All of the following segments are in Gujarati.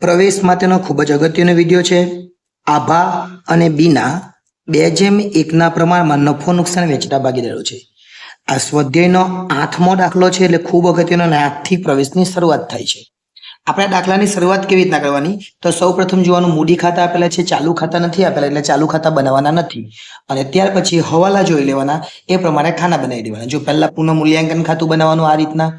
પ્રવેશ માટેનો ખૂબ જ અગત્યનો વિડીયો છે. આભા અને બીના 2:1 પ્રમાણમાં નફો નુકસાન વેચતા ભાગીદારો છે. આ સ્વાધ્યાયનો 8મો દાખલો છે, એટલે ખૂબ અગત્યનો અને 8થી પ્રવેશની શરૂઆત થાય છે. આપણે દાખલાની શરૂઆત કેવી રીતના કરવાની? તો સૌ પ્રથમ જોવાનું, મૂડી ખાતા આપેલા છે, ચાલુ ખાતા નથી આપેલા, એટલે ચાલુ ખાતા બનાવવાના નથી. અને ત્યાર પછી હવાલા જોઈ લેવાના, એ પ્રમાણે ખાના બનાવી દેવાના. જો પહેલા પુનઃ મૂલ્યાંકન ખાતું બનાવવાનું આ રીતના.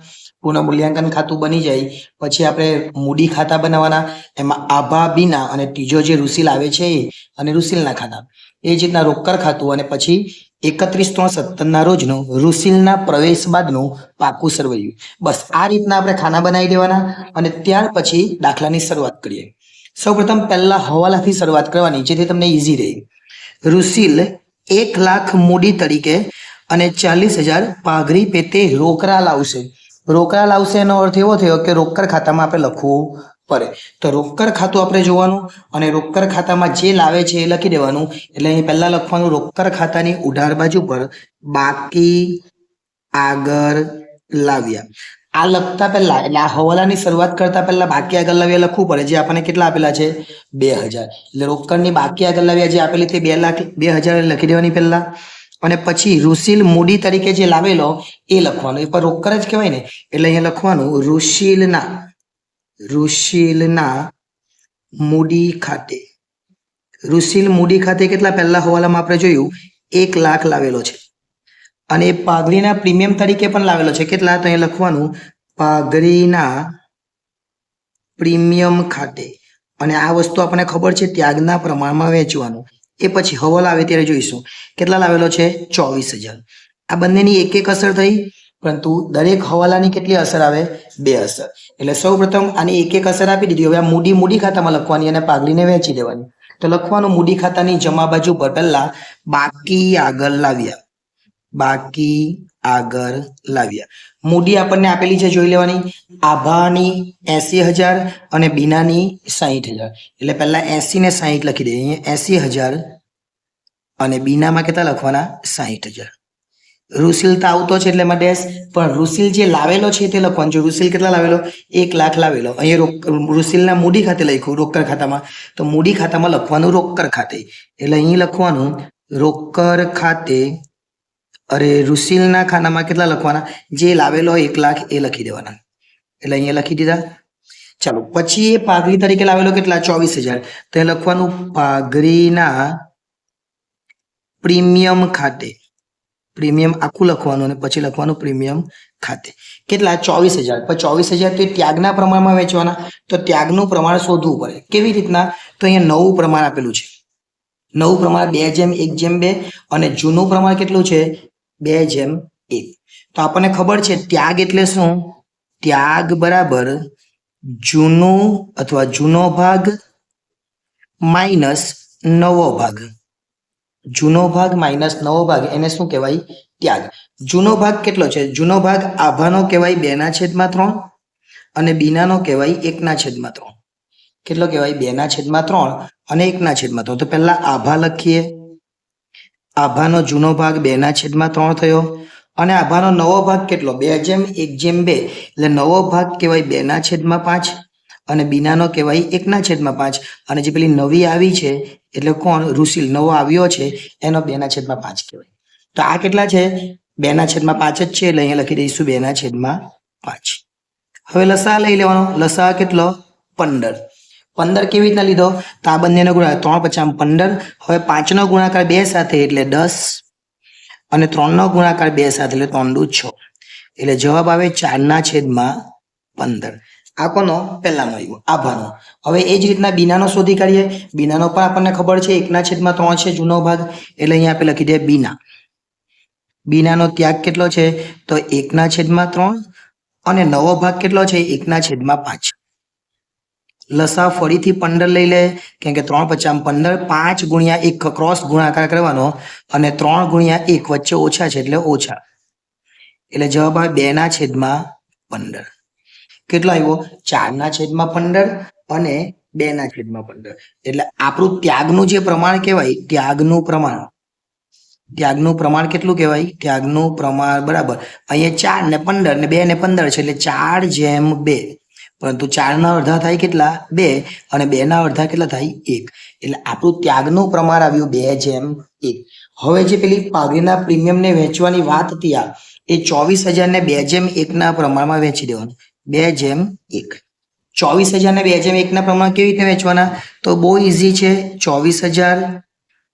પુનઃ મૂલ્યાંકન ખાતું બની જાય પછી આપણે મૂડી ખાતા બનાવવાના. એમાં આભા, બીના અને ત્રીજો જે રૂસિલ આવે છે એ અને રૂસિલના ખાતા. એ જ રીતના રોકડ ખાતું અને પછી 31/3/17 રોજનું રૂસિલના પ્રવેશ બાદનું પાકું સરવૈયું. બસ આ રીતના આપણે ખાના બનાવી દેવાના અને ત્યાર પછી દાખલાની શરૂઆત કરીએ. સૌપ્રથમ પહેલા હવાલાથી શરૂઆત કરવાની, જેથી તમને ઈઝી રહે. રૂસિલ 1 લાખ મૂડી તરીકે અને 40,000 પાઘડી પેટે રોકડા લાવશે. રોકડા લાવશે એનો અર્થ એવો થયો કે રોકડ ખાતામાં આપણે લખવું પડે. તો રોકડ ખાતું આપણે જોવાનું અને રોકડ ખાતામાં જે લાવે છે એ લખી દેવાનું. એટલે અહીં પહેલા લખવાનું, રોકડ ખાતાની ઉધાર બાજુ પર બાકી આગળ લાવ્યા. આ લખતા પહેલા, એટલે આ હવાલાની શરૂઆત કરતા પહેલા બાકી આગળ લાવ્યા લખવું પડે. જે આપણને કેટલા આપેલા છે? 2000. એટલે રોકડની બાકી આગળ લાવ્યા જે આપેલી તે 2,00,000 લખી દેવાની પહેલા. અને પછી રૂસિલ મૂડી તરીકે જે લાવેલો એ લખવાનું. એ પર રોકડ જ કહેવાય ને, એટલે અહીંયા લખવાનું રૂસિલના મૂડી ખાતે. રૂસિલ મૂડી ખાતે કેટલા? પહેલા હવાલામાં આપણે જોયું 1 લાખ લાવેલો છે અને એ પાઘડીના પ્રીમિયમ તરીકે પણ લાવેલો છે. કેટલા? તો અહીંયા લખવાનું પાઘડીના પ્રીમિયમ ખાતે. અને આ વસ્તુ આપણને ખબર છે ત્યાગના પ્રમાણમાં વેચવાનું. એ પછી હવાલા આવે ત્યારે જોઈશું. કેટલા લાવેલો છે? 24,000. આ બંનેની એક એક અસર થઈ, પરંતુ દરેક હવાલાની કેટલી અસર આવે? 2 અસર. એટલે સૌ પ્રથમ આની એક એક અસર આપી દીધી. હવે આ મૂડી ખાતામાં લખવાની અને પાઘડીને વેચી દેવાની. તો લખવાનું, મૂડી ખાતાની જમા બાજુ પર પહેલા બાકી આગળ લાવ્યા. બાકી આગળ લાવ્યા. મૂડી આપણને આપેલી છે, જોઈ લેવાની. આભાની 80,000 અને બીનાની 60,000. એટલે પહેલા 80 ને 60 લખી દઈએ. અહીંયા 80,000 અને બીનામાં કેટલા લખવાના? 60,000. રૂસિલ તો આવતો છે એટલે એમાં ડેશ, પણ રૂસિલ જે લાવેલો છે તે લખવાનું. જો રૂસિલ કેટલા લાવેલો? 1 લાખ લાવેલો. અહીંયા રૂસિલના મૂડી ખાતે લખ્યું રોકડ ખાતામાં, તો મૂડી ખાતામાં લખવાનું રોકડ ખાતે. એટલે અહીં લખવાનું રોકડ ખાતે. અરે રૂસિલના ખાનામાં કેટલા લખવાના? જે લાવેલો 1 લાખ એ લખી દેવાના. એટલે અહીંયા લખી દીધા. ચાલો, પછી એ પાઘડી તરીકે લાવેલો કેટલા? 24,000. તો એ લખવાનું પાઘડીના પ્રીમિયમ ખાતે. પ્રીમિયમ આખું લખવાનું અને પછી લખવાનું પ્રીમિયમ ખાતે. કેટલા? 24,000. પણ 24,000 તે ત્યાગના પ્રમાણમાં વેચવાના. તો ત્યાગનું પ્રમાણ શોધવું પડે. કેવી રીતના? તો અહીંયા નવું પ્રમાણ આપેલું છે. નવું પ્રમાણ 2:1:2 અને જૂનું પ્રમાણ કેટલું છે? 2:1. તો આપણને ખબર છે ત્યાગ એટલે શું? ત્યાગ બરાબર જૂનું અથવા જૂનો ભાગ માઇનસ નવો ભાગ. જૂનો ભાગ માઇનસ નવો ભાગ, એને શું કહેવાય? ત્યાગ. જૂનો ભાગ કેટલો છે? જૂનો ભાગ આભાનો કહેવાય 2/3 અને બીનાનો કહેવાય 1/3. કેટલો કહેવાય? 2/3 અને 1/3. તો પહેલા આભા લખીએ. આભાનો જૂનો ભાગ 2/3 થયો અને આભાનો નવો ભાગ કેટલો? 2:1:2. એટલે નવો ભાગ કહેવાય 2/5 અને બીનાનો કહેવાય 1/5. અને જે પેલી નવી આવી છે એટલે કોણ? રૂસિલ નવો આવ્યો છે, એનો 2/5 કહેવાય. તો આ કેટલા છે? 2/5 જ છે, એટલે અહીંયા લખી દઈશું 2/5. હવે લસા લઈ લેવાનો. લસા કેટલો? 15. 15 કેવી રીતના લીધો? તો આ બંનેનો ગુણાકાર 3 × 5 = 15. હવે 5નો ગુણાકાર 2 સાથે એટલે 10 અને 3નો ગુણાકાર 2 સાથે એટલે 3 × 6. એટલે જવાબ આવે 4/15. આ કોનો? પહેલાનો આવ્યો, આભાનો. હવે એ જ રીતના બીનાનો શોધી કાઢીએ. બીનાનો પણ આપણને ખબર છે 1/3 છે જૂનો ભાગ, એટલે અહીંયા આપણે લખી દઈએ બીના. બીનાનો ત્યાગ કેટલો છે? તો 1/3 અને નવો ભાગ કેટલો છે? 1/5. લસા ફરીથી 15 લઈ લે, કેમ કે 3 × 5 = 15. 5 × 1 ક્રોસ ગુણાકાર કરવાનો અને 3 × 1 વચ્ચે ઓછા છે એટલે ઓછા. એટલે જવાબ આવે 2/15. કેટલો આવ્યો? 4/15 અને 2/15. એટલે આપણું ત્યાગનું જે પ્રમાણ કહેવાય, ત્યાગનું પ્રમાણ કેટલું કહેવાય? ત્યાગનું પ્રમાણ બરાબર અહીંયા 4 ને 15 ને 2 ને 15 છે એટલે 4/2. પરંતુ 4ના અડધા થાય કેટલા 2 અને 2ના અડધા કેટલા થાય 1 એટલે આપણું ત્યાગનું પ્રમાણ આવ્યું 2:1. હવે જે પેલી પાઘડીના પ્રીમિયમને વેચવાની વાત હતી એ 24,000 ને 2:1 ના પ્રમાણમાં વેચી દેવાનું 2:1. 24,000 ને 2:1 ના પ્રમાણ કેવી રીતે વેચવાના તો બહુ ઈઝી છે 24,000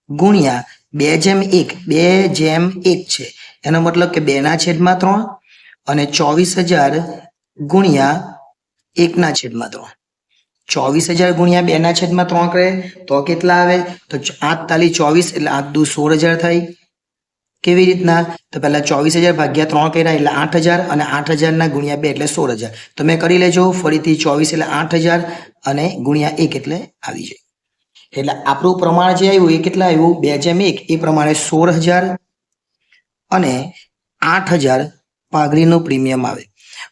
ગુણ્યા 2:1 2:1 છે એનો મતલબ કે 2/3 અને 24,000 ગુણ્યા 1/3 24,000 ગુણ્યા 2/3 કરે તો કેટલા આવે તો 8 તાલી 24 એટલે 8 દુ 16,000 થાય કેવી રીતના તો પહેલા 24,000 ભાગ્યા 3 કર્યા એટલે 8,000 અને 8,000 ના ગુણ્યા 2 એટલે 16,000 તમે કરી લેજો ફરીથી 24 એટલે 8,000 અને ગુણ્યા 1 એટલે આવી જાય એટલે આપણું પ્રમાણ જે આવ્યું એ કેટલા આવ્યું 2:1 એ પ્રમાણે 16,000 અને 8,000 પાઘડીનું પ્રીમિયમ આવે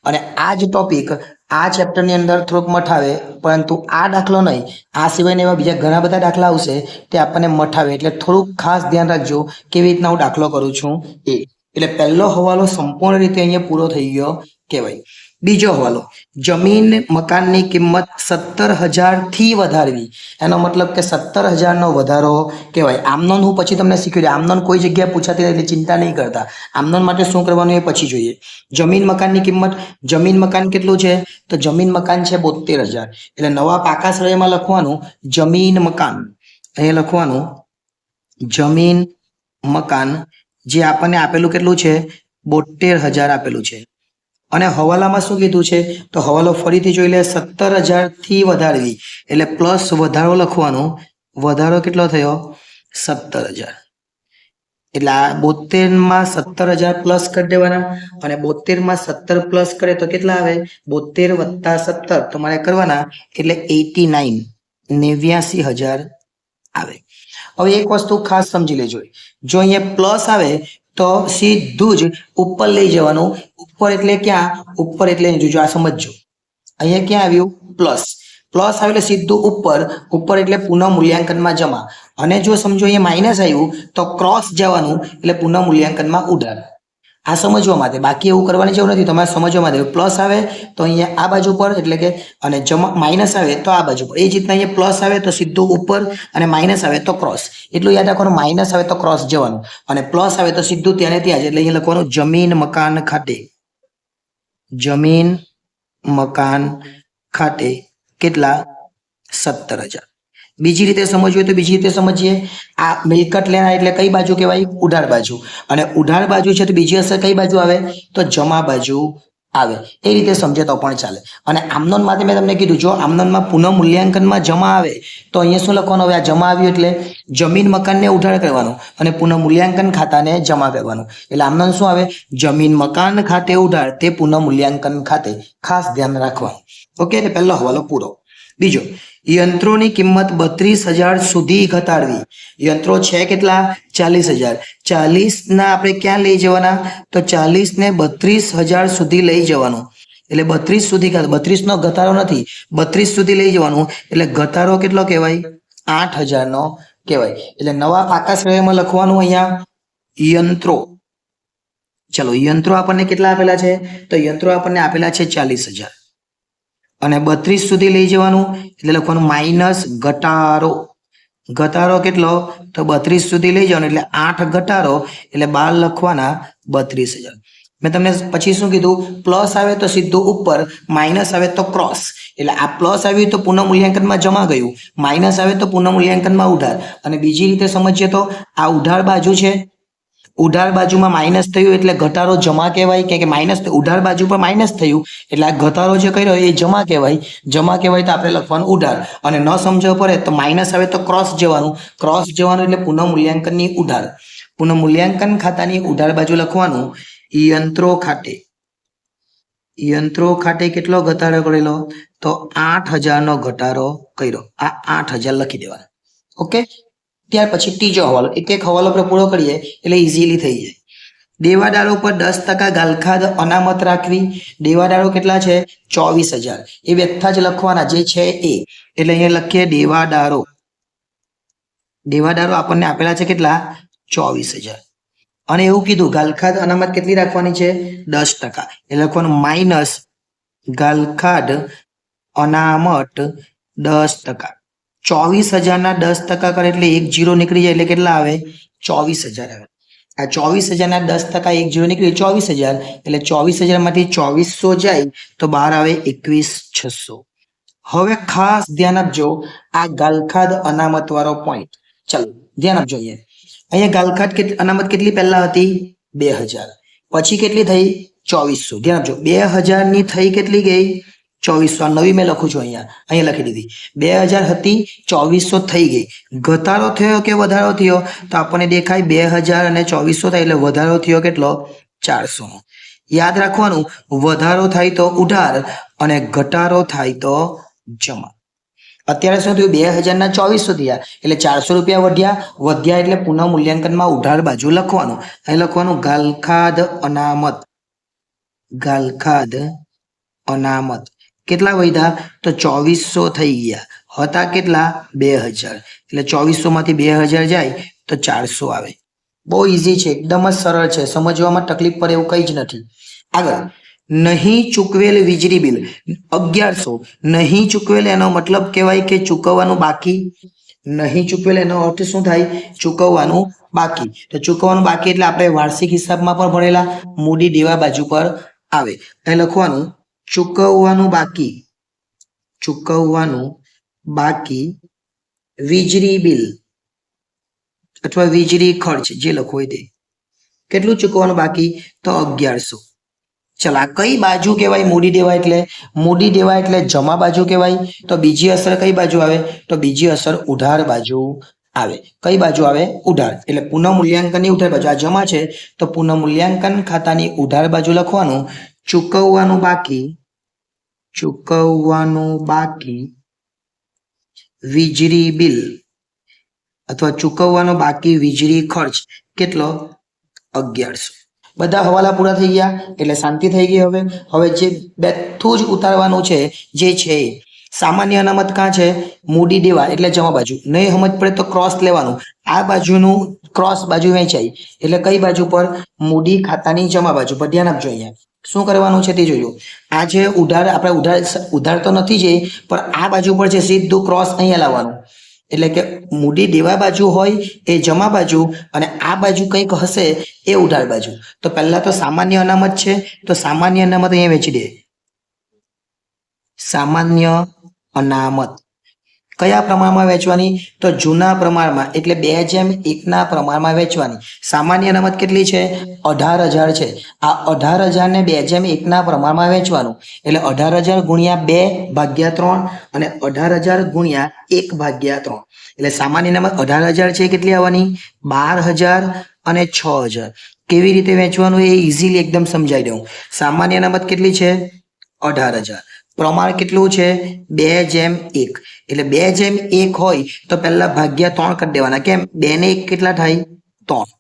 અને આ જ ટોપિક આ ચેપ્ટરની અંદર થોડોક મઠાવે પરંતુ આ દાખલો નહીં આ સિવાયના એવા બીજા ઘણા બધા દાખલા આવશે તે આપણને મઠાવે એટલે થોડુંક ખાસ ધ્યાન રાખજો કેવી રીતના હું દાખલો કરું છું એ એટલે પહેલો હવાલો સંપૂર્ણ રીતે અહીંયા પૂરો થઈ ગયો કહેવાય બીજો હવાલો જમીન મકાનની કિંમત 17,000 થી વધારવી એનો મતલબ કે 17,000 નો વધારો કહેવાય આમનોન હું પછી તમને શીખવી આમનોન કોઈ જગ્યાએ પૂછાતી એટલે ચિંતા નહીં કરતા આમનોન માટે શું કરવાનું એ પછી જોઈએ જમીન મકાનની કિંમત જમીન મકાન કેટલું છે તો જમીન મકાન છે 72,000 એટલે નવા પાકા શ્રેયમાં લખવાનું જમીન મકાન અહીંયા લખવાનું જમીન મકાન જે આપણને આપેલું કેટલું છે 72,000 આપેલું છે અને હવાલામાં શું કીધું છે તો હવાલો ફરીથી જોઈ લે 17,000 થી વધારવી એટલે પ્લસ વધારો લખવાનો વધારો કેટલો થયો 17,000 એટલે આ 72 માં 17,000 પ્લસ કરી દેવાના અને 72 માં 17 પ્લસ કરે તો કેટલા આવે 72 વત્તા 17 તમારે કરવાના એટલે 89,000 આવે હવે એક વસ્તુ ખાસ સમજી લેજો જો અહીંયા પ્લસ આવે તો સીધું જ ઉપર લઈ જવાનું ઉપર એટલે ક્યાં ઉપર એટલે જોજો આ સમજજો અહીંયા ક્યાં આવ્યું પ્લસ પ્લસ આવે એટલે સીધું ઉપર એટલે પુનઃ મૂલ્યાંકનમાં જમા અને જો સમજો અહીંયા માઇનસ આવ્યું તો ક્રોસ જવાનું એટલે પુનઃ મૂલ્યાંકનમાં ઉડાડ આ સમજવા માટે બાકી એવું કરવાની જરૂર નથી તમારે સમજવા માટે પ્લસ આવે તો અહીંયા આ બાજુ પર એટલે કે અને જમા માઇનસ આવે તો આ બાજુ પર એ જ રીતના અહીંયા પ્લસ આવે તો સીધું ઉપર અને માઇનસ આવે તો ક્રોસ એટલું યાદ રાખવાનું માઇનસ આવે તો ક્રોસ જવાનું અને પ્લસ આવે તો સીધું ત્યાં ને ત્યાં જ એટલે અહીંયા લખવાનું જમીન મકાન ખાતે જમીન મકાન ખાતે કેટલા 17,000 બીજી રીતે સમજવું હોય તો બીજી રીતે સમજીએ આ મિલકત લેના એટલે કઈ બાજુ કહેવાય ઉધાર બાજુ અને ઉધાર બાજુ છે તો બીજી અસર કઈ બાજુ આવે તો જમા બાજુ આવે એ રીતે સમજે તો પણ ચાલે અને આમનોન માટે મેં તમને કીધું જો આમનોનમાં પુનઃ મૂલ્યાંકનમાં જમા આવે તો અહીંયા શું લખવાનું હવે આ જમા આવ્યું એટલે જમીન મકાનને ઉધાર કરવાનું અને પુનઃ મૂલ્યાંકન ખાતાને જમા કરવાનું એટલે આમનોન શું આવે જમીન મકાન ખાતે ઉધાર તે પુનઃ મૂલ્યાંકન ખાતે ખાસ ધ્યાન રાખવાનું ઓકે એટલે પહેલો હવાલો પૂરો બીજો યંત્રોની કિંમત 32,000 સુધી ઘટાડવી યંત્રો છે કેટલા 40,000 40 ના આપણે ક્યાં લઈ જવાના તો 40 ને 32,000 સુધી લઈ જવાનું એટલે 32 સુધી 32 નો ઘટાડો નથી 32 સુધી લઈ જવાનું એટલે ઘટાડો કેટલો કહેવાય 8,000 નો કહેવાય એટલે નવા પાકા શ્રેણીમાં લખવાનું અહીંયા યંત્રો ચલો યંત્રો આપણને કેટલા આપેલા છે તો યંત્રો આપણને આપેલા છે 40,000 અને 32 સુધી લઈ જવાનું એટલે લખવાનું માઇનસ ઘટાડો કેટલો તો 32 સુધી લઈ જવાનું એટલે 8 ઘટાડો એટલે 12 લખવાના 32,000 મેં તમને પછી શું કીધું પ્લસ આવે તો સીધું ઉપર માઇનસ આવે તો ક્રોસ એટલે આ પ્લસ આવ્યું તો પુનઃ મૂલ્યાંકનમાં જમા ગયું માઇનસ આવે તો પુનઃ મૂલ્યાંકનમાં ઉધાર અને બીજી રીતે સમજીએ તો આ ઉધાર બાજુ છે ઉધાર બાજુમાં માઇનસ થયું એટલે ઘટાડો જમા કહેવાય કે માઇનસ ઉધાર બાજુ પર માઇનસ થયું એટલે આ ઘટાડો જે કર્યો એ જમા કહેવાય તો આપણે લખવાનું ઉધાર અને ન સમજવા પડે તો માઇનસ આવે તો ક્રોસ જવાનું એટલે પુનઃ મૂલ્યાંકનની ઉધાર પુનઃ મૂલ્યાંકન ખાતાની ઉધાર બાજુ લખવાનું યંત્રો ખાતે કેટલો ઘટાડો કરેલો તો 8,000 નો ઘટાડો કર્યો આ 8,000 લખી દેવાના ઓકે ત્યાર પછી ત્રીજો હવાલો એક હવાલો આપણે પૂરો કરીએ એટલે ઇઝીલી થઈ જાય દેવાદારો પર 10% ગાલખાદ અનામત રાખવી દેવાદારો કેટલા છે 24,000 એ વ્યથા જ લખવાના જે છે એ એટલે અહીંયા લખીએ દેવાદારો આપણને આપેલા છે કેટલા 24,000 અને એવું કીધું ગાલખાદ અનામત કેટલી રાખવાની છે 10% એટલે લખવાનું માઇનસ ગાલખાદ અનામત 10%. 24,000 10% કરે એટલે એક જીરો નીકળી જાય એટલે કેટલા આવે? 24,000 આવે. આ 24,000 10% એક જીરો નીકળી 24,000 એટલે 24,000 માંથી 2400 જાય તો બહાર આવે 21,600. હવે ખાસ ધ્યાન આપજો આ ગાલખાદ અનામત વાળો પોઈન્ટ. ચાલો ધ્યાન આપજો અહીંયા ગાલખાદ અનામત કેટલી પહેલા હતી? 2000. પછી કેટલી થઈ? 2400. ધ્યાન આપજો 2000 ની થઈ કેટલી ગઈ? 2400. નવી મેં લખું છું અહીંયા લખી દીધી. 2000 હતી 2400 થઈ ગઈ. ઘટાડો થયો કે વધારો થયો? તો આપણને દેખાય 2000 અને 2400 થાય એટલે વધારો થયો કેટલો? 400. યાદ રાખવાનું વધારો થાય તો ઉધાર અને ઘટાડો થાય તો જમા. અત્યારે શું થયું? 2000 ના 2400 થયા એટલે 400 રૂપિયા વધ્યા એટલે પુનઃ મૂલ્યાંકનમાં ઉધાર બાજુ લખવાનું. અહીં લખવાનું ગાલખાદ અનામત. ગાલખાદ અનામત કેટલા વધ્યા? તો 2400 થઈ ગયા. હતા કેટલા? 2000. એટલે 2400 માંથી 2000 જાય તો 400 આવે. બહુ ઈઝી છે, એકદમ જ સરળ છે, સમજવામાં તકલીફ પડે એવું કંઈ જ નથી. આગળ નહીં ચૂકવેલ વીજળી બિલ 1100. નહીં ચૂકવેલ એનો મતલબ કહેવાય કે ચૂકવવાનું બાકી. નહીં ચૂકવેલ એનો અર્થ શું થાય? ચૂકવવાનું બાકી. તો ચૂકવવાનું બાકી એટલે આપણે વાર્ષિક હિસાબમાં પણ ભણેલા મૂડી દેવા બાજુ પર આવે. અહીં લખવાનું ચૂકવવાનું બાકી. ચૂકવવાનું બાકી વીજળી બિલ અથવા વીજળી ખર્ચ જે લખો હોય તે. કેટલું ચૂકવવાનું બાકી? તો 1100. ચલો આ કઈ બાજુ કહેવાય? મૂડી દેવા એટલે મૂડી દેવા એટલે જમા બાજુ કહેવાય. તો બીજી અસર કઈ બાજુ આવે? તો બીજી અસર ઉધાર બાજુ આવે. કઈ બાજુ આવે? ઉધાર. એટલે પુનઃ મૂલ્યાંકનની ઉધાર બાજુ. આ જમા છે તો પુનઃ મૂલ્યાંકન ખાતાની ઉધાર બાજુ લખવાનું ચૂકવવાનું બાકી. ચૂકવવાનું બાકી વીજળી બિલ અથવા ચૂકવવાનો બાકી વીજળી ખર્ચ કેટલો? 1100. બધા હવાલા પૂરા થઈ ગયા એટલે શાંતિ થઈ ગઈ. હવે જે બેઠું જ ઉતારવાનું છે જે છે સામાન્ય અનામત કાં છે? મૂડી દેવા એટલે જમા બાજુ. નહીં સમજ પડે તો ક્રોસ લેવાનું. આ બાજુનું ક્રોસ બાજુ વહેંચાય એટલે કઈ બાજુ પર? મૂડી ખાતાની જમા બાજુ પર. ધ્યાન આપજો અહીંયા શું કરવાનું છે તે જોજો. આ જે ઉધાર આપણે ઉધાર તો નથી જ પણ આ બાજુ પર છે સીધું ક્રોસ અહીંયા લાવવાનું. એટલે કે મૂડી દેવા બાજુ હોય એ જમા બાજુ અને આ બાજુ કંઈક હશે એ ઉધાર બાજુ. તો પહેલા તો સામાન્ય અનામત છે તો સામાન્ય અનામત અહીંયા વેચી દે. સામાન્ય અનામત કયા પ્રમાણમાં વેચવાની? તો જૂના પ્રમાણમાં એટલે 2:1 પ્રમાણમાં વેચવાની. સામાન્ય અનામત કેટલી છે? 18,000 છે. આ 18,000 ને 2:1 પ્રમાણમાં વેચવાનું એટલે 18,000 ગુણ્યા 2/3 અને 18,000 ગુણ્યા 1/3. એટલે સામાન્ય અનામત 18,000 છે. કેટલી આવવાની? 12,000 અને 6,000. કેવી રીતે વેચવાનું એ ઇઝીલી એકદમ સમજાવી દઉં. સામાન્ય અનામત કેટલી છે? 18,000. પ્રમાણ કેટલું છે? 2:1. એટલે 2:1 હોય તો પહેલા ભાગ્યા 3 કરી દેવાના. કેમ? 2 ને 1 કેટલા થાય? 3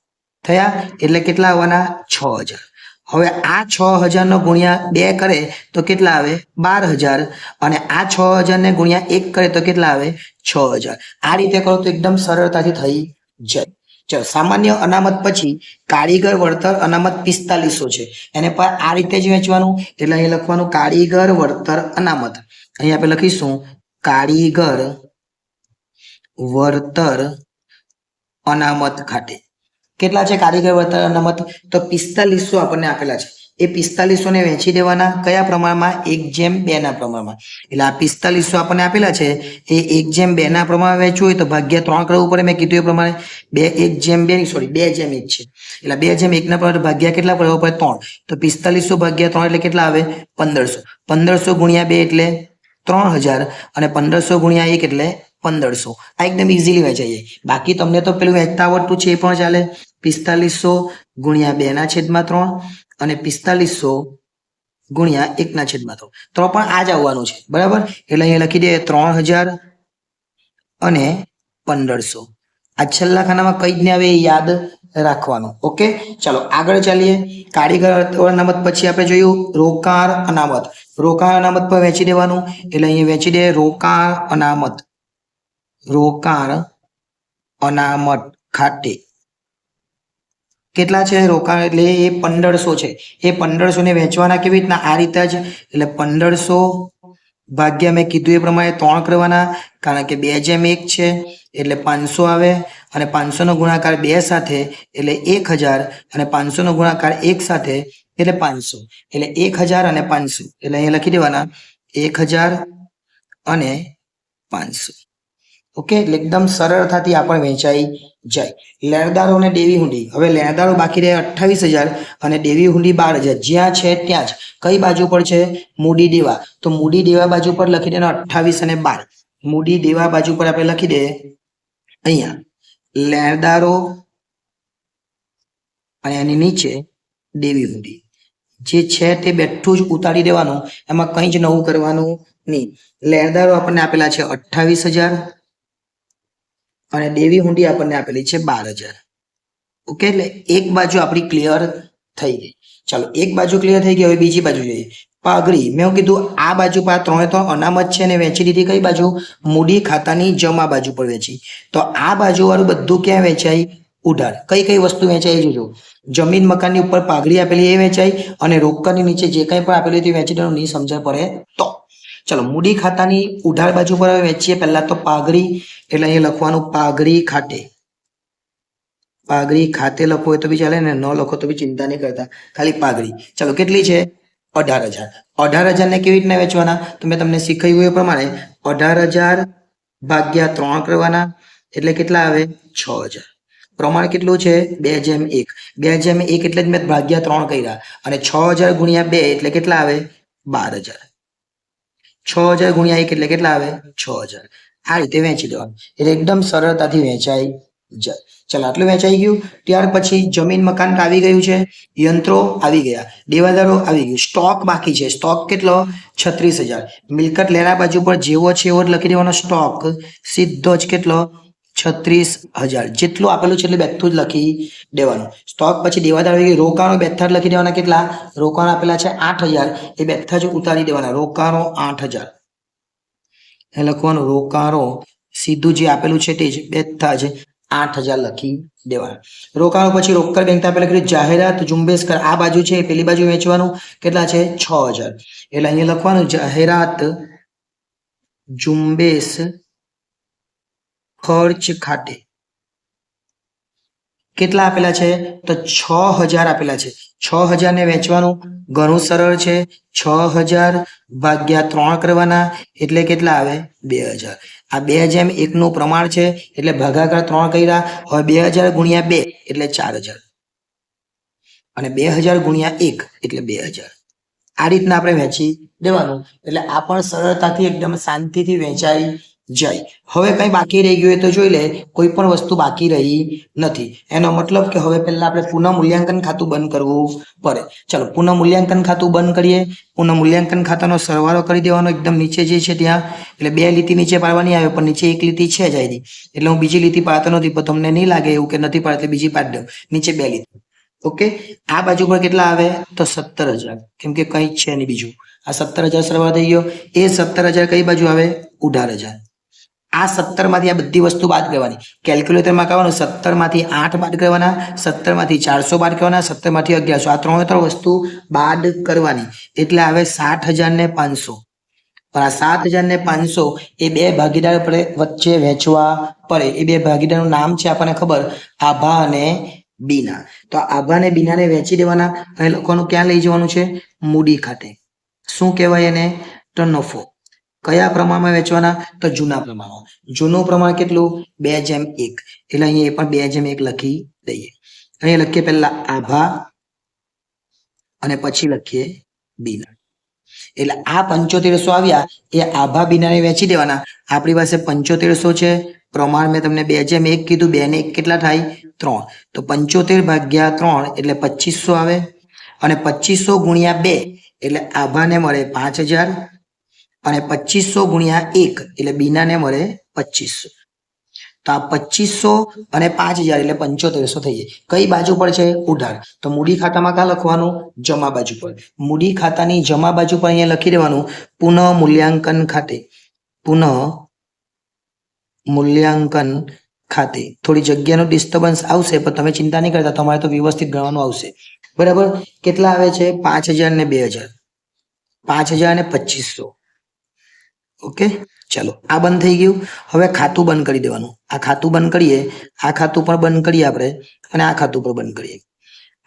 થયા. એટલે કેટલા આવવાના? 6,000. હવે આ 6,000 નો ગુણ્યા 2 કરે તો કેટલા આવે? 12,000. અને આ 6,000 ને ગુણ્યા 1 કરે તો કેટલા આવે? 6,000. આ રીતે કરો તો એકદમ સરળતાથી થઈ જાય. ચલો સામાન્ય અનામત પછી કારીગર વળતર અનામત 4500 છે. એને પર આ રીતે જ વેચવાનું. એટલે અહીં લખવાનું કારીગર વળતર અનામત. અહીં આપણે લખીશું કારીગર વળતર અનામત ખાતે. કેટલા છે કારીગર વળતર અનામત? તો 4500 આપણને આપેલા છે. એ 4500 ને વેચી દેવાના કયા પ્રમાણમાં? 1:2 પ્રમાણમાં. એટલે આ 4500 આપણને આપેલા છે એ 1:2 પ્રમાણમાં વેચવું હોય તો ભાગ્યા 3 કરવું પડે. મેં કીધું એ પ્રમાણે 2:1 છે. એટલે 2:1 પ્રમાણે ભાગ્યા કેટલા કરવો પડે? 3. તો 4500 ભાગ્યા 3 એટલે કેટલા આવે? 1500. 1500 ગુણ્યા 2 એટલે 3,000 અને 1500 ગુણ્યા 1 એટલે 1500. આ એકદમ ઇઝીલી વેચાઈ જાય. બાકી તમને તો પેલું વેચતા આવડતું છે એ પણ ચાલે. 4500 ગુણ્યા 2/3 અને 4500 ગુણ્યા 1/3 તો પણ આ જ આવવાનું છે. બરાબર. એટલે અહીંયા લખી દે 3,000 અને 1500. આ છેલ્લા ખાનામાં કઈ જ ને આવે યાદ રાખવાનું. ઓકે ચાલો આગળ ચાલીએ. કારીગર અનામત પછી આપણે જોયું રોકાણ અનામત. રોકાણ અનામત પર વેચી દેવાનું. એટલે અહીંયા વેચી દે રોકાણ અનામત. રોકાણ અનામત ખાતે કેટલા છે રોકાણ? એટલે એ 1500 છે. એ 1500 ને વેચવાના કેવી રીતના? આ રીતે જ. એટલે 1500 ભાગ્યા મેં કીધું એ પ્રમાણે 3 કરવાના, કારણ કે 2/1 છે એટલે 500 આવે, અને 500 નો ગુણાકાર 2 સાથે એટલે 1000, અને 500 નો ગુણાકાર 1 સાથે એટલે 500, એટલે 1000 અને 500, એટલે અહીંયા લખી દેવાના 1000 અને 500. ઓકે, એટલે એકદમ સરળતાથી આ પણ વહેંચાઈ જાય. લેણદારો અને દેવી હુંડી. હવે લેણદારો બાકી રહે 28,000 અને દેવી હુંડી 12,000. જ્યાં છે ત્યાં જ કઈ બાજુ પર છે? મૂડી દેવા. તો મૂડી દેવા બાજુ પર લખી દેવાનો 28 અને 12. મૂડી દેવા બાજુ પર આપણે લખી દે અહીંયા લેણદારો અને એની નીચે દેવી હુંડી. જે છે તે બેઠું જ ઉતારી દેવાનું, એમાં કંઈ જ નવું કરવાનું નહીં. લેણદારો આપણને આપેલા છે 28,000 અને દેવી હુંડી આપણને આપેલી છે 12,000. ઓકે, એટલે એક બાજુ આપણી ક્લિયર થઈ ગઈ. ચાલો, એક બાજુ ક્લિયર થઈ ગઈ. હવે બીજી બાજુ જોઈએ. પાઘડી. મેં એવું કીધું આ બાજુ પર 3 અનામત છે અને વેચી દીધી કઈ બાજુ? મૂડી ખાતાની જમા બાજુ પર વેચી. તો આ બાજુ વાળું બધું ક્યાં વેચાય? ઉધાર. કઈ કઈ વસ્તુ વેચાઈ જોજો. જમીન મકાનની ઉપર પાઘડી આપેલી એ વેચાય, અને રોકડની નીચે જે કંઈ પણ આપેલું તે વેચી દેવાનું. નહીં સમજણ પડે તો ચલો, મૂડી ખાતાની ઉધાર બાજુ પર વેચીએ. પહેલા તો પાઘડી, એટલે અહીંયા લખવાનું પાઘડી ખાતે. પાઘડી ખાતે લખો હોય તો બી ચાલે ને, ન લખો તો બી ચિંતા નહીં કરતા, ખાલી પાઘડી. ચલો, કેટલી છે? 18,000. 18,000 ને કેવી રીતના વેચવાના? તો મેં તમને શીખવ્યું એ પ્રમાણે 18,000 ભાગ્યા 3 કરવાના, એટલે કેટલા આવે? 6,000. પ્રમાણ કેટલું છે? 2/1. 2/1 એટલે જ મેં ભાગ્યા 3 કર્યા, અને 6,000 ગુણ્યા 2 એટલે કેટલા આવે? 12,000. 6,000 ગુણ્યા 1 એટલે કેટલા આવે? 6,000. આ રીતે વેચી દેવાનું, એટલે એકદમ સરળતાથી વેચાઈ જાય. ચાલો, આટલું વેચાઈ ગયું. ત્યાર પછી જમીન મકાન આવી ગયું છે, યંત્રો આવી ગયા, દેવાદારો આવી ગયું, સ્ટોક બાકી છે. સ્ટોક કેટલો? 36,000. મિલકત લેના બાજુ પર જેવો છે એવો જ લખી દેવાનો સ્ટોક, સીધો જ કેટલો? 36,000. જેટલું આપેલું છે એટલે બેઠું જ લખી દેવાનું. સ્ટોક પછી દેવાદાર આવી ગયું. રોકાણો બેઠા જ લખી દેવાના. કેટલા રોકાણો આપેલા છે? 8,000. એ બેઠા જ ઉતારી દેવાના. રોકાણો 8,000 એ લખવાનું. રોકાણો સીધું જે આપેલું છે તે જ બેઠા જ 8,000 લખી દેવાના. રોકાણો પછી રોકડ બેંક આપેલા કીધું જાહેરાત ઝુંબેશ કર. આ બાજુ છે પેલી બાજુ વેચવાનું. કેટલા છે? 6,000. એટલે અહીંયા લખવાનું જાહેરાત ઝુંબેશ ખર્ચ ખાતે. કેટલા આપેલા છે? તો 6,000 આપેલા છે. 6,000 ને વેચવાનું ઘણું સરળ છે. 6,000 ભાગ્યા 3 કરવાના, એટલે કેટલા આવે? 2,000. આ 2/1 નું પ્રમાણ છે એટલે ભાગાકાર 3 કર્યા. હવે 2,000 ગુણ્યા 2 એટલે 4,000, અને 2,000 ગુણ્યા 1 એટલે 2,000. આ રીતના આપણે વેચી દેવાનું, એટલે આ પણ સરળતાથી એકદમ શાંતિથી વેચાઈ જાય. હવે કઈ બાકી રહી ગયું તો જોઈ લે. કોઈ પણ વસ્તુ બાકી રહી નથી. એનો મતલબ કે હવે પહેલા આપણે પુનઃ મૂલ્યાંકન ખાતું બંધ કરવું પડે. ચલો, પુનઃ મૂલ્યાંકન ખાતું બંધ કરીએ. પુનઃ મૂલ્યાંકન ખાતાનો સરવાળો કરી દેવાનો એકદમ નીચે જે છે ત્યાં. એટલે 2 લીટી નીચે પાડવાની આવે, પણ નીચે 1 લીટી છે જ આવી. એટલે હું બીજી લીટી પાડતો નથી, પણ તમને નહીં લાગે એવું કે નથી પાડતી, બીજી પાડી દઉં. નીચે 2 લીટી. ઓકે, આ બાજુ પર કેટલા આવે? તો 17,000, કેમ કે કંઈ જ છે નહીં બીજું. આ 17,000 સરવાળો થઈ ગયો. એ 17,000 કઈ બાજુ આવે? 18,000. આ 17 માંથી આ બધી વસ્તુ બાદ કરવાની. કેલ્ક્યુલેટરમાં કરવાનું. 17 માંથી 8 બાદ કરવાના, 17 માંથી 400 બાદ કરવાના, 17 માંથી 1100. આ 3 વસ્તુ બાદ કરવાની, એટલે આવે 60,500. પણ આ 60,500 એ 2 ભાગીદાર વચ્ચે વેચવા પડે. એ 2 ભાગીદારનું નામ છે આપણને ખબર, આભા અને બીના. તો આભા અને બીનાને વેચી દેવાના, અને લોકોનું ક્યાં લઈ જવાનું છે? મૂડી ખાતે. શું કહેવાય એને? તો નફો. કયા પ્રમાણમાં વેચવાના? તો જૂના પ્રમાણમાં. જૂનું પ્રમાણ કેટલું? 2/1. એટલે અહીંયા એ પણ 2/1 લખી દઈએ. અહીંયા લખીએ પહેલા આભા અને પછી લખીએ બીના. એટલે આ 7500 આવ્યા એ આભા બીનાને વેચી દેવાના. આપણી પાસે 7500 છે. પ્રમાણ મેં તમને 2/1 કીધું. 2 ને 1 કેટલા થાય? 3. તો 75 ભાગ્યા 3 એટલે 2500 આવે, અને 2500 ગુણ્યા 2 એટલે આભાને મળે 5,000, અને 2500 ગુણ્યા 1 એટલે બીનાને મળે 2500. તો આ 2500 અને 5,000 એટલે 7500 થઈ જાય. કઈ બાજુ પર છે? ઉધાર. તો મૂડી ખાતામાં ક્યાં લખવાનું? જમા બાજુ પર. મૂડી ખાતાની જમા બાજુ પર અહીંયા લખી દેવાનું પુનઃ મૂલ્યાંકન ખાતે. પુનઃ મૂલ્યાંકન ખાતે. થોડી જગ્યાનું ડિસ્ટર્બન્સ આવશે, પણ તમે ચિંતા નહીં કરતા, તમારે તો વ્યવસ્થિત ગણવાનું આવશે. બરાબર. કેટલા આવે છે? 5,000 ને 2,000, 5,000 અને 2500. ઓકે, ચાલો આ બંધ થઈ ગયું. હવે ખાતું બંધ કરી દેવાનું. આ ખાતું બંધ કરીએ, આ ખાતું પણ બંધ કરીએ આપણે, અને આ ખાતું પણ બંધ કરીએ.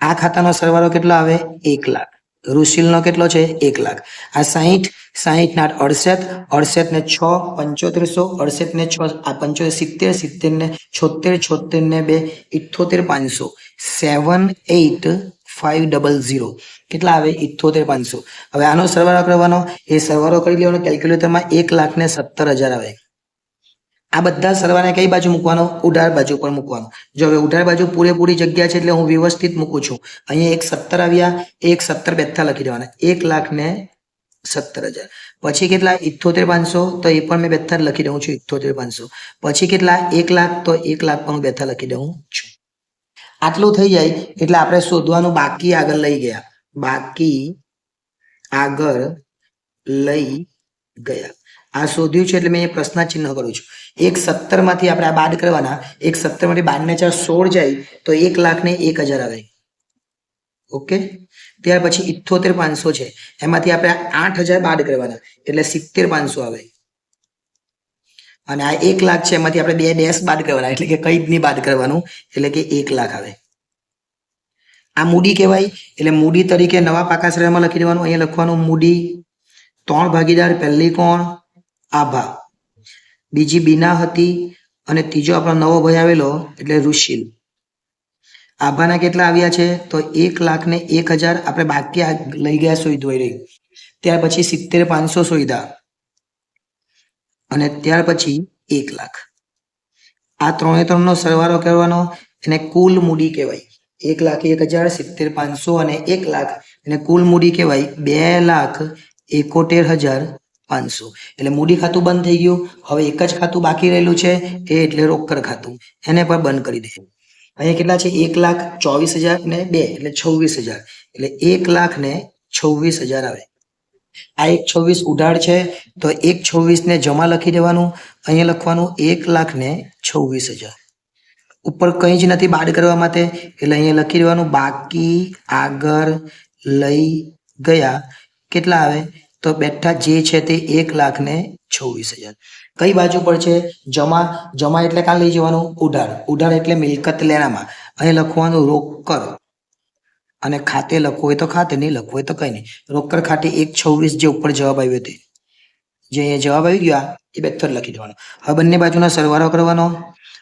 આ ખાતાનો સરવાળો કેટલો આવે? 1 લાખ. ઋષિલનો કેટલો છે? 1 લાખ. આ 60, 60 ના 68, 68 ને 6 7500, 68 ને 6 આ 75 70, 70 ને 76, 76 ને 2 78500, 78500 કેટલા આવે? 78500. હવે આનો સરવાળો કરવાનો, એ સરવાળો કરી લેવાનો કેલ્ક્યુલેટરમાં. 1,17,000 આવે. આ બધા સરવાળાને કઈ બાજુ મૂકવાનો? ઉધાર બાજુ પર મૂકવાનો. જો હવે ઉધાર બાજુ પૂરેપૂરી જગ્યા છે એટલે હું વ્યવસ્થિત મૂકું છું. અહીંયા 1,17 આવ્યા, 1,17 બેઠા લખી દેવાના. 1,17,000. પછી કેટલા? 78,500, તો એ પણ મેં બેઠા લખી દઉં છું 78,500. પછી કેટલા? 1 લાખ, તો 1 લાખ પણ બેઠા લખી દઉં છું. આટલું થઈ જાય એટલે આપણે શોધવાનું બાકી આગળ લઈ ગયા. બાકી આગળ લઈ ગયા. આ શોધ્યું છે એટલે મેં પ્રશ્ન ચિહ્ન કરું છું. 1,17 માંથી આપણે આ બાદ કરવાના. 1,17 માંથી 12 ને 4 16 જાય તો 1,01,000 આવે. ઓકે, ત્યાર પછી 78,500 છે, એમાંથી આપણે 8,000 બાદ કરવાના એટલે 70,500 આવે. અને આ 1 લાખ છે, એમાંથી આપણે 2 ડેશ બાદ કરવાના એટલે કે કઈ નહીં બાદ કરવાનું એટલે કે 1 લાખ આવે. આ મૂડી કહેવાય. એટલે મૂડી તરીકે નવા પાકા શેરમાં લખી દેવાનું. અહીંયા લખવાનું મૂડી. 3 ભાગીદાર, પહેલી કોણ? આભા. બીજી બીના હતી, અને ત્રીજો આપણો નવો ભાઈ આવેલો એટલે ઋષિલ. આભાના કેટલા આવ્યા છે? તો 1,01,000 આપણે બાકી લઈ ગયા શોધવાઈ રહી. ત્યાર પછી 70,500 શોધ્યા, અને ત્યાર પછી 1 લાખ. આ 3 નો સરવાળો કરવાનો, એને કુલ મૂડી કહેવાય. 1,01,000, 70,500 અને 1 લાખ, એને કુલ મૂડી કહેવાય 2,71,500. એટલે મૂડી ખાતું બંધ થઈ ગયું. હવે એક જ ખાતું બાકી રહેલું છે, એ એટલે રોકડ ખાતું. એને પણ બંધ કરી દે. અહીંયા કેટલા છે? 1,24,000 ને 2 એટલે 26,000. એટલે 1,26,000 આવે. આ 1,26,000 ઉધાર છે, તો 1,26,000 ને જમા લખી દેવાનું. અહીંયા લખવાનું 1,26,000. ઉપર કંઈ જ નથી બાદ કરવા માટે, એટલે અહીંયા લખી દેવાનું બાકી આગળ લઈ ગયા. કેટલા આવે? તો બેઠા જે છે તે 1,26,000. કઈ બાજુ પર છે? જમા. જમા એટલે કાં લઈ જવાનું? ઉધાર. ઉધાર એટલે મિલકત લેણામાં. અહીં લખવાનું રોકડ, અને ખાતે લખવું હોય તો ખાતે, નહીં લખવું હોય તો કઈ નહીં. રોકડ ખાતે 1,26,000 જે ઉપર જવાબ આવ્યો તે, જે અહીંયા જવાબ આવી ગયા એ બેઠા લખી દેવાનો. હવે બંને બાજુનો સરવાળો કરવાનો,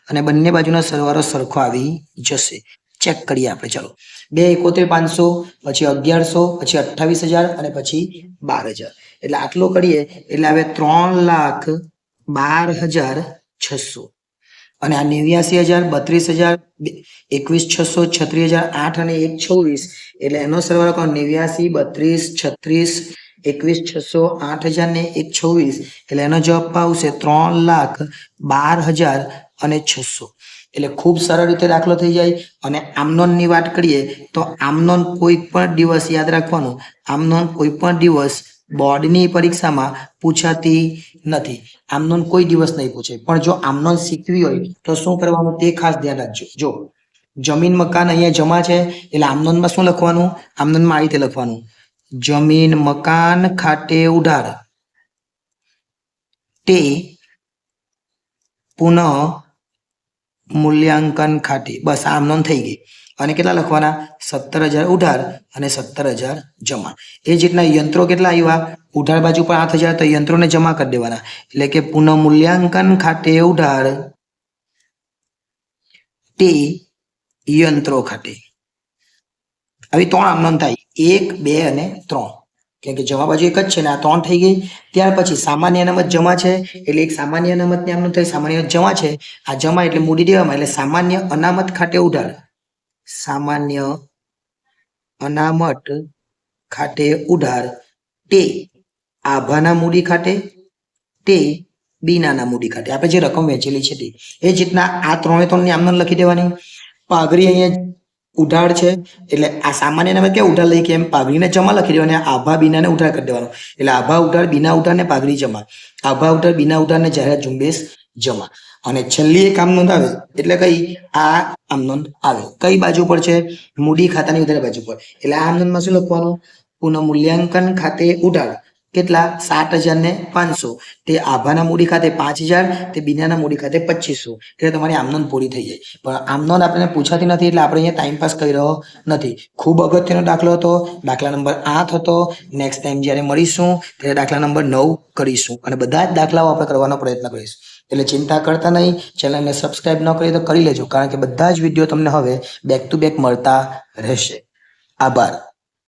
અને બંને બાજુનો સરવાળો સરખો આવી જશે. ચેક કરીએ આપણે. ચલો, 2,71,500, પછી 1,100, પછી 28,000 અને પછી 12,000. એટલે આટલો કરીએ એટલે હવે 3,12,600. અને આ 89,000, 32,000, 21,600, 36,000, 8 અને 1,26. એટલે એનો સરવાળો કરો. 89, 32, 36, 21,600, 8,000 ને 1,26. એટલે એનો જવાબ આવશે 3,12,600. એટલે ખૂબ સરળ રીતે દાખલો થઈ જાય. અને આમનોનની વાત કરીએ તો આમનોન કોઈ પણ દિવસ યાદ રાખવાનું, આમનોન કોઈ પણ દિવસ બોર્ડની પરીક્ષામાં પૂછાતી નથી. આમનોન કોઈ દિવસ નહીં પૂછે. પણ જો આમનોન શીખવી હોય તો શું કરવાનું તે ખાસ ધ્યાન રાખજો. જો જમીન મકાન અહીંયા જમા છે, એટલે આમનોનમાં શું લખવાનું? આમનોનમાં આ રીતે લખવાનું, જમીન મકાન ખાતે ઉધાર તે પુનઃ મૂલ્યાંકન ખાતે. બસ આમનોન થઈ ગઈ. અને કેટલા લખવાના? 17,000 ઉધાર અને 17,000 જમા. એ જ રીતના યંત્રો કેટલા આવ્યા? ઉધાર બાજુ પર 8,000, તો યંત્રોને જમા કરી દેવાના. એટલે કે પુનઃ મૂલ્યાંકન ખાતે ઉધાર તે યંત્રો ખાતે. આવી 3 આમનોન થાય, 1, 2 અને 3. કેમ કે જમા બાજુ એક જ છે ને આ 3 થઈ ગઈ. ત્યાર પછી સામાન્ય અનામત જમા છે, એટલે એક સામાન્ય અનામતની આમનોન થાય. સામાન્ય જમા છે, આ જમા એટલે મૂડી દેવામાં, એટલે સામાન્ય અનામત ખાતે ઉધાર. સામાન્ય અનામત ખાતે ઉધાર તે આભાના મૂડી ખાતે, તે બીનાના મૂડી ખાતે. આપણે જે રકમ વેચેલી છે તે. એ જ રીતના આ 3 ની આમનોન લખી દેવાની. પાઘડી અહીંયા ઉધાર છે, એટલે આ સામાન્ય અનામત ક્યાં ઉધાર લઈ કે એમ પાઘડીને જમા લખી દેવાની. આભા બીનાને ઉધાર કરી દેવાનો. એટલે આભા ઉધાર, બીના ઉધાર ને પાઘડી જમા. આભા ઉધાર, બીના ઉધાર ને જાહેરાત ઝુંબેશ જમા. અને છેલ્લી એક આમનોંધ આવે એટલે કઈ? આ આમનોંધ આવે. કઈ બાજુ પર છે? મૂડી ખાતાની ઉધાર બાજુ પર. એટલે આ આમનોંધમાં શું લખવાનું? પુનઃ મૂલ્યાંકન ખાતે ઉધાર કેટલા 7,500 તે આભાના મૂડી ખાતે 5,000 તે બીનાના મૂડી ખાતે 2,500 એટલે તમારી આમનોંધ પૂરી થઈ જાય પણ આમનોંધ આપણને પૂછાતી નથી એટલે આપણે અહીંયા ટાઈમ પાસ કરી રહ્યો નથી ખૂબ અગત્યનો દાખલો હતો દાખલા નંબર 8 હતો નેક્સ્ટ ટાઈમ જ્યારે મળીશું ત્યારે દાખલા નંબર 9 કરીશું અને બધા જ દાખલાઓ આપણે કરવાનો પ્રયત્ન કરીશું એટલે ચિંતા કરતા નહીં ચેનલને સબસ્ક્રાઇબ ન કરી તો કરી લેજો કારણ કે બધા જ વિડીયો તમને હવે બેક ટુ બેક મળતા રહેશે આભાર